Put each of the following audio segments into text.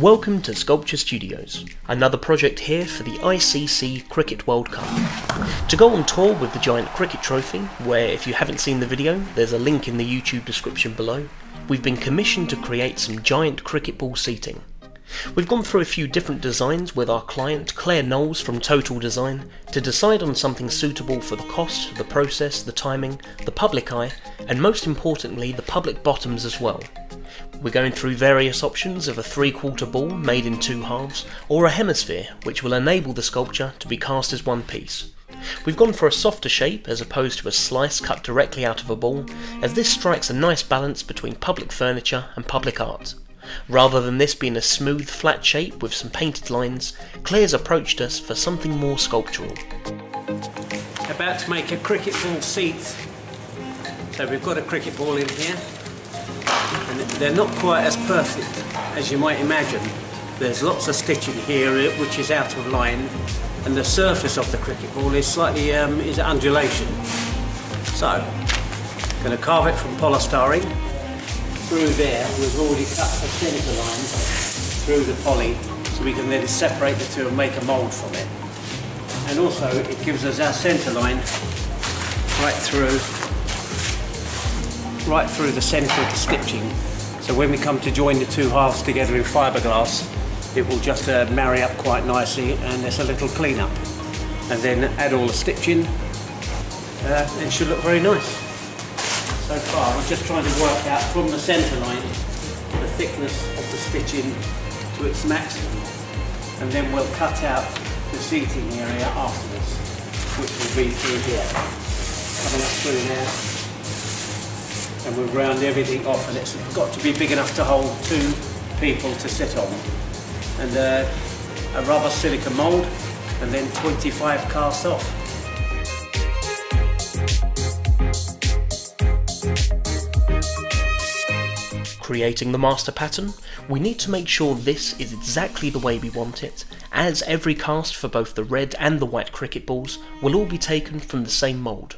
Welcome to Sculpture Studios, another project here for the ICC Cricket World Cup. To go on tour with the giant cricket trophy, where if you haven't seen the video, there's a link in the YouTube description below, we've been commissioned to create some giant cricket ball seating. We've gone through a few different designs with our client Claire Knowles from Total Design to decide on something suitable for the cost, the process, the timing, the public eye, and most importantly the public bottoms as well. We're going through various options of a 3/4 ball made in two halves, or a hemisphere which will enable the sculpture to be cast as one piece. We've gone for a softer shape as opposed to a slice cut directly out of a ball, as this strikes a nice balance between public furniture and public art. Rather than this being a smooth, flat shape with some painted lines, Claire's approached us for something more sculptural. About to make a cricket ball seat. So we've got a cricket ball in here, and they're not quite as perfect as you might imagine. There's lots of stitching here which is out of line, and the surface of the cricket ball is slightly is undulation. So, going to carve it from polystyrene. Through there, we've already cut the centre line through the poly, so we can then separate the two and make a mould from it. And also, it gives us our centre line right through the centre of the stitching. So when we come to join the two halves together in fiberglass, it will just marry up quite nicely, and there's a little clean up. And then add all the stitching, and it should look very nice. So far, we're just trying to work out from the centre line the thickness of the stitching to its maximum, and then we'll cut out the seating area afterwards, which will be through here, coming up through there, and we'll round everything off, and it's got to be big enough to hold two people to sit on, and a rubber silicone mould, and then 25 cast off. Creating the master pattern, we need to make sure this is exactly the way we want it, as every cast for both the red and the white cricket balls will all be taken from the same mould.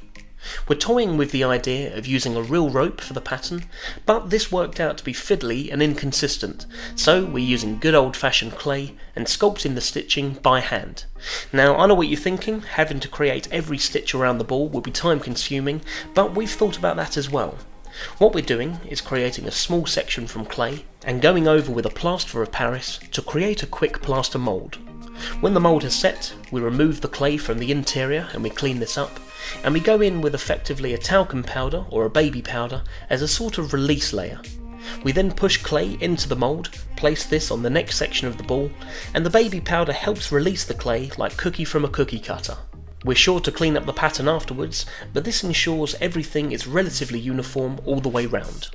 We're toying with the idea of using a real rope for the pattern, but this worked out to be fiddly and inconsistent, so we're using good old-fashioned clay and sculpting the stitching by hand. Now, I know what you're thinking, having to create every stitch around the ball will be time consuming, but we've thought about that as well. What we're doing is creating a small section from clay and going over with a plaster of Paris to create a quick plaster mould. When the mould has set, we remove the clay from the interior and we clean this up, and we go in with effectively a talcum powder or a baby powder as a sort of release layer. We then push clay into the mould, place this on the next section of the ball, and the baby powder helps release the clay like cookie from a cookie cutter. We're sure to clean up the pattern afterwards, but this ensures everything is relatively uniform all the way round.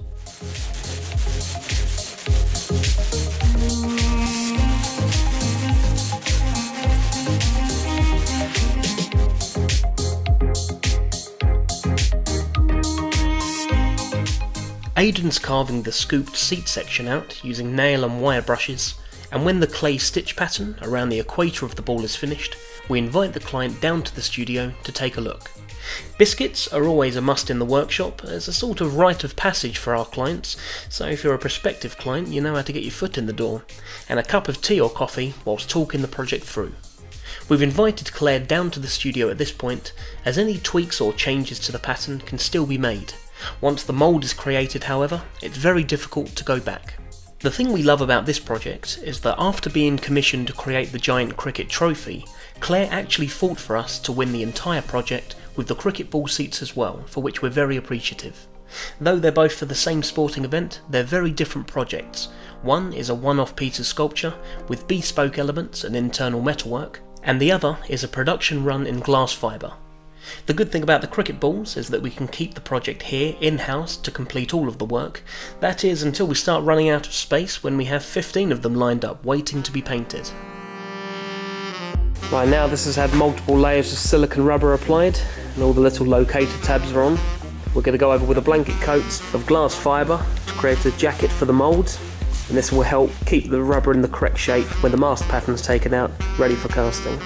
Aden's carving the scooped seat section out using nail and wire brushes, and when the clay stitch pattern around the equator of the ball is finished, we invite the client down to the studio to take a look. Biscuits are always a must in the workshop as a sort of rite of passage for our clients, so if you're a prospective client you know how to get your foot in the door, and a cup of tea or coffee whilst talking the project through. We've invited Claire down to the studio at this point, as any tweaks or changes to the pattern can still be made. Once the mould is created, however, it's very difficult to go back. The thing we love about this project is that after being commissioned to create the giant cricket trophy, Claire actually fought for us to win the entire project with the cricket ball seats as well, for which we're very appreciative. Though they're both for the same sporting event, they're very different projects. One is a one-off piece of sculpture with bespoke elements and internal metalwork, and the other is a production run in glass fibre. The good thing about the cricket balls is that we can keep the project here in-house to complete all of the work, that is until we start running out of space when we have 15 of them lined up waiting to be painted. Right, now this has had multiple layers of silicone rubber applied and all the little locator tabs are on. We're going to go over with a blanket coat of glass fibre to create a jacket for the mould, and this will help keep the rubber in the correct shape when the master pattern is taken out, ready for casting.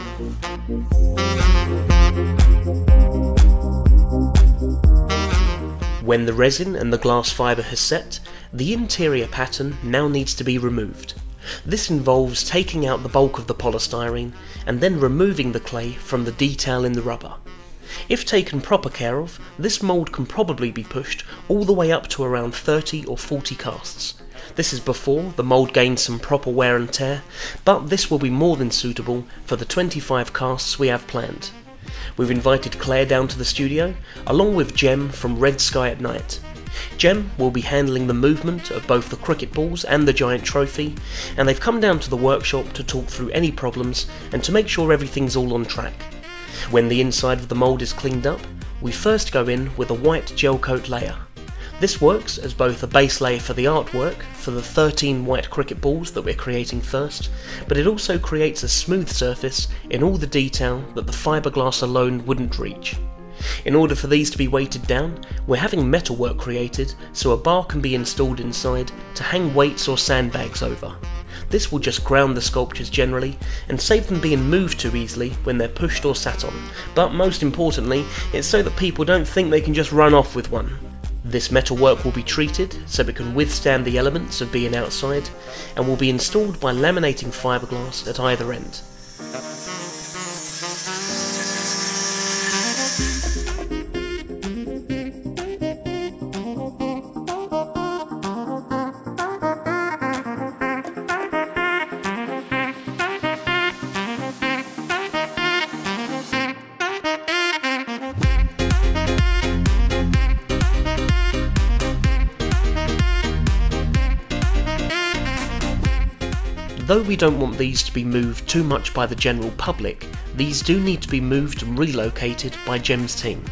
When the resin and the glass fibre has set, the interior pattern now needs to be removed. This involves taking out the bulk of the polystyrene and then removing the clay from the detail in the rubber. If taken proper care of, this mould can probably be pushed all the way up to around 30 or 40 casts. This is before the mould gains some proper wear and tear, but this will be more than suitable for the 25 casts we have planned. We've invited Claire down to the studio, along with Jem from Red Sky at Night. Jem will be handling the movement of both the cricket balls and the giant trophy, and they've come down to the workshop to talk through any problems and to make sure everything's all on track. When the inside of the mould is cleaned up, we first go in with a white gel coat layer. This works as both a base layer for the artwork for the 13 white cricket balls that we're creating first, but it also creates a smooth surface in all the detail that the fiberglass alone wouldn't reach. In order for these to be weighted down, we're having metalwork created so a bar can be installed inside to hang weights or sandbags over. This will just ground the sculptures generally and save them being moved too easily when they're pushed or sat on, but most importantly, it's so that people don't think they can just run off with one. This metalwork will be treated so it can withstand the elements of being outside and will be installed by laminating fiberglass at either end. Though we don't want these to be moved too much by the general public, these do need to be moved and relocated by Jem's team.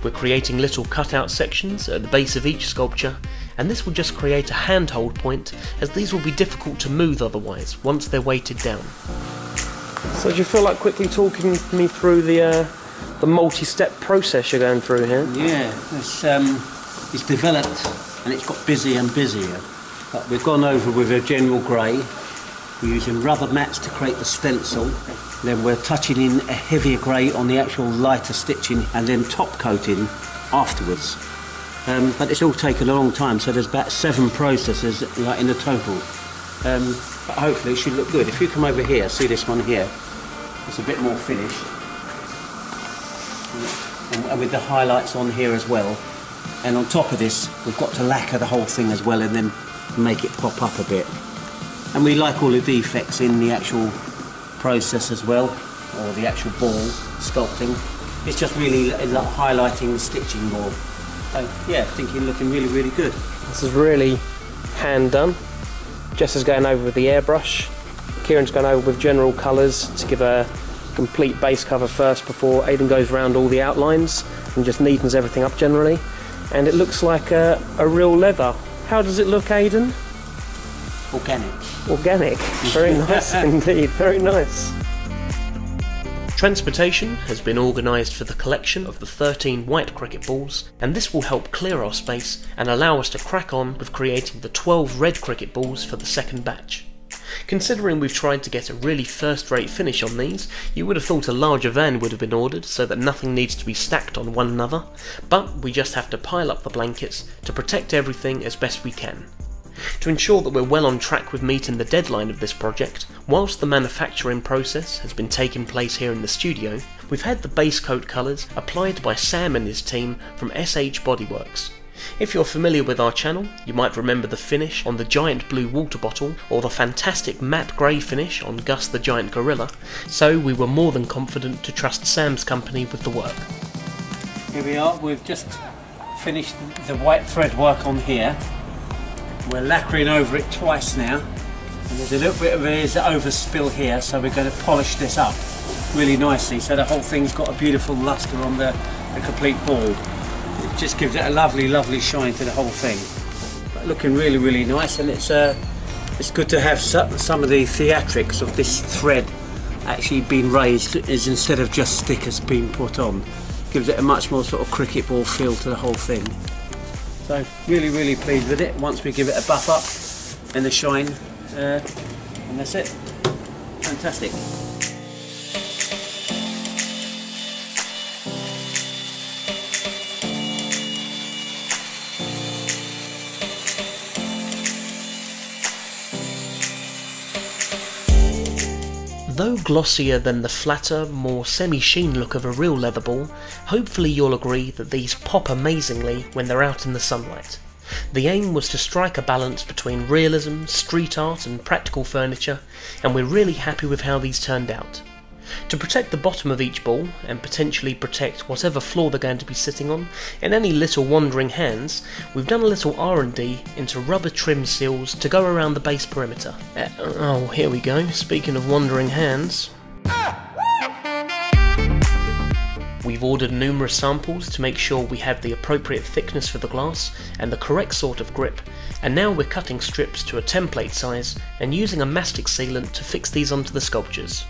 We're creating little cutout sections at the base of each sculpture, and this will just create a handhold point, as these will be difficult to move otherwise once they're weighted down. So do you feel like quickly talking me through the multi-step process you're going through here? Yeah, it's developed and it's got busier and busier. But we've gone over with a general grey. We're using rubber mats to create the stencil, then we're touching in a heavier grey on the actual lighter stitching and then top coating afterwards. But it's all taken a long time, so there's about 7 processes in the total. But hopefully it should look good. If you come over here, see this one here, it's a bit more finished. And with the highlights on here as well. And on top of this, we've got to lacquer the whole thing as well and then make it pop up a bit. And we like all the defects in the actual process as well, or the actual ball sculpting. It's just really like highlighting the stitching more. So yeah, I think you're looking really, really good. This is really hand done. Jess is going over with the airbrush. Kieran's going over with general colours to give a complete base cover first before Aden goes around all the outlines and just neatens everything up generally. And it looks like a real leather. How does it look, Aden? Organic. Organic. Very nice indeed. Very nice. Transportation has been organised for the collection of the 13 white cricket balls, and this will help clear our space and allow us to crack on with creating the 12 red cricket balls for the second batch. Considering we've tried to get a really first-rate finish on these, you would have thought a larger van would have been ordered so that nothing needs to be stacked on one another, but we just have to pile up the blankets to protect everything as best we can. To ensure that we're well on track with meeting the deadline of this project, whilst the manufacturing process has been taking place here in the studio, we've had the base coat colours applied by Sam and his team from SH Bodyworks. If you're familiar with our channel, you might remember the finish on the giant blue water bottle or the fantastic matte grey finish on Gus the giant gorilla, so we were more than confident to trust Sam's company with the work. Here we are, we've just finished the white thread work on here. We're lacquering over it twice now, and there's a little bit of overspill here, so we're going to polish this up really nicely so the whole thing's got a beautiful lustre on the complete ball. It just gives it a lovely, lovely shine to the whole thing. But looking really, really nice, and it's good to have some of the theatrics of this thread actually being raised is instead of just stickers being put on. Gives it a much more sort of cricket ball feel to the whole thing. So really, really pleased with it. Once we give it a buff up and the shine, and that's it. Fantastic. Although glossier than the flatter, more semi-sheen look of a real leather ball, hopefully you'll agree that these pop amazingly when they're out in the sunlight. The aim was to strike a balance between realism, street art and practical furniture, and we're really happy with how these turned out. To protect the bottom of each ball, and potentially protect whatever floor they're going to be sitting on, and any little wandering hands, we've done a little R&D into rubber trim seals to go around the base perimeter. Oh, here we go, speaking of wandering hands. We've ordered numerous samples to make sure we have the appropriate thickness for the glass and the correct sort of grip, and now we're cutting strips to a template size and using a mastic sealant to fix these onto the sculptures.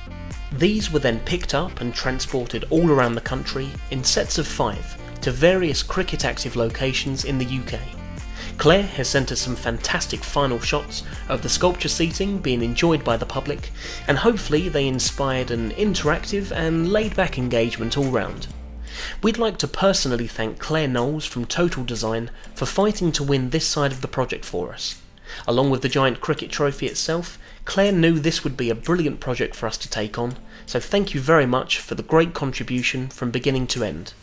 These were then picked up and transported all around the country in sets of 5 to various cricket active locations in the UK. Claire has sent us some fantastic final shots of the sculpture seating being enjoyed by the public, and hopefully they inspired an interactive and laid-back engagement all round. We'd like to personally thank Claire Knowles from Total Design for fighting to win this side of the project for us. Along with the giant cricket trophy itself, Claire knew this would be a brilliant project for us to take on, so thank you very much for the great contribution from beginning to end.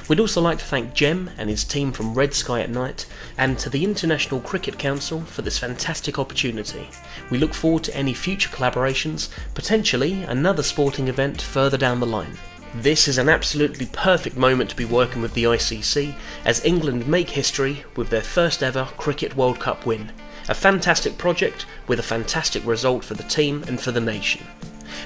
We'd also like to thank Jem and his team from Red Sky at Night, and to the International Cricket Council for this fantastic opportunity. We look forward to any future collaborations, potentially another sporting event further down the line. This is an absolutely perfect moment to be working with the ICC, as England make history with their first ever Cricket World Cup win. A fantastic project with a fantastic result for the team and for the nation.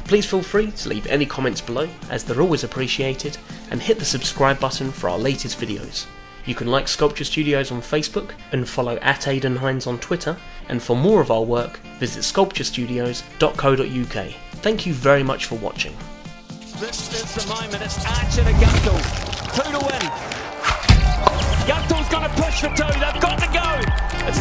Please feel free to leave any comments below, as they're always appreciated, and hit the subscribe button for our latest videos. You can like Sculpture Studios on Facebook and follow @Aden Hynes on Twitter, and for more of our work visit sculpturestudios.co.uk. Thank you very much for watching. This is the moment, it's Archer to Guntle, 2 to win. Guntle's going to push for 2, they've got to go. It's